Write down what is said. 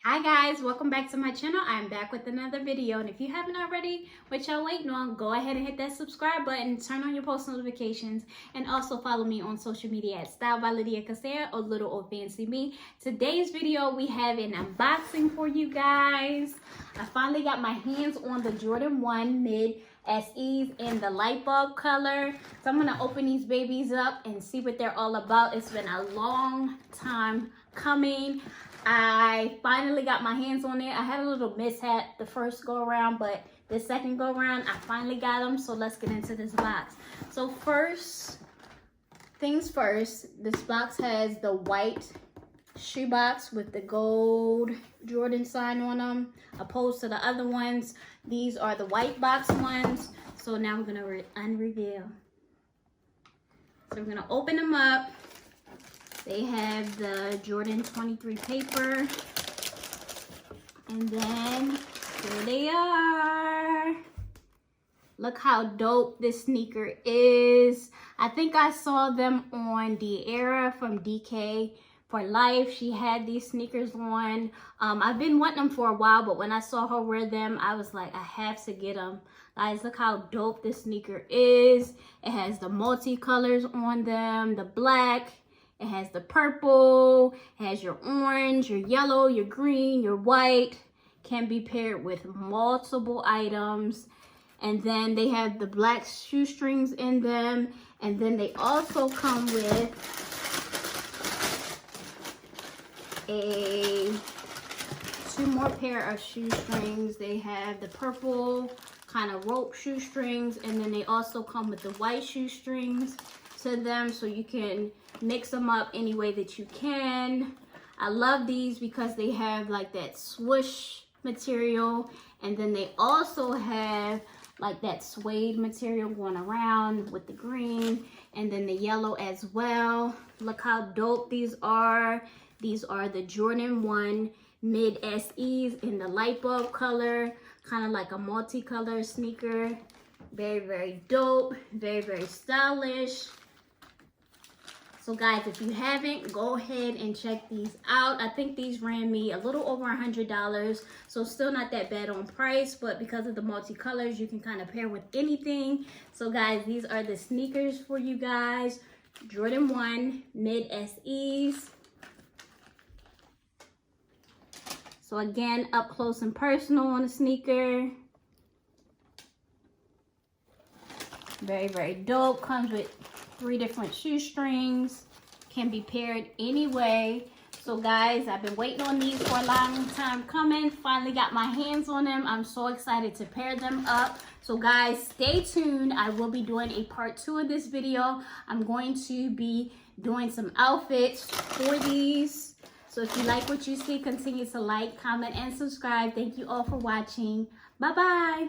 Hi guys, welcome back to my channel. I'm back with another video, and if you haven't already, what y'all waiting on, go ahead and hit that subscribe button, turn on your post notifications, and also follow me on social media at styledbylydiacassia or Littleohfancyme. Today's video, we have an unboxing for you guys. I finally got my hands on the Jordan 1 Mid SEs in the light bulb color. So I'm gonna open these babies up and see what they're all about. It's been a long time coming. I finally got my hands on it. I had a little mishap the first go around, but the second go around, I finally got them. So let's get into this box. So first things first, this box has the white shoebox with the gold Jordan sign on them, opposed to the other ones. These are the white box ones. So now we're gonna unreveal. So we're gonna open them up. They have the Jordan 23 paper, and then here they are. Look how dope this sneaker is. I think I saw them on De'Ara from DK for Life. She had these sneakers on. I've been wanting them for a while, but when I saw her wear them, I was like, I have to get them. Guys, look how dope this sneaker is. It has the multicolors on them, the black. It has the purple, it has your orange, your yellow, your green, your white. Can be paired with multiple items. And then they have the black shoestrings in them. And then they also come with two more pair of shoestrings. They have the purple kind of rope shoestrings, and then they also come with the white shoestrings to them, so you can mix them up any way that you can. I love these because they have like that swoosh material, and then they also have like that suede material going around with the green, and then the yellow as well. Look how dope these are. These are the Jordan 1 Mid SEs in the light bulb color, kind of like a multicolor sneaker. Very, very dope, very, very stylish. So guys, if you haven't, go ahead and check these out. I think these ran me a little over $100, so still not that bad on price, but because of the multicolors, you can kind of pair with anything. So guys, these are the sneakers for you guys. Jordan 1 Mid SEs. So again, up close and personal on the sneaker. Very, very dope. Comes with 3 different shoestrings. Can be paired any way. So guys, I've been waiting on these for a long time coming. Finally got my hands on them. I'm so excited to pair them up. So guys, stay tuned. I will be doing a part 2 of this video. I'm going to be doing some outfits for these. So if you like what you see, continue to like, comment, and subscribe. Thank you all for watching. Bye-bye.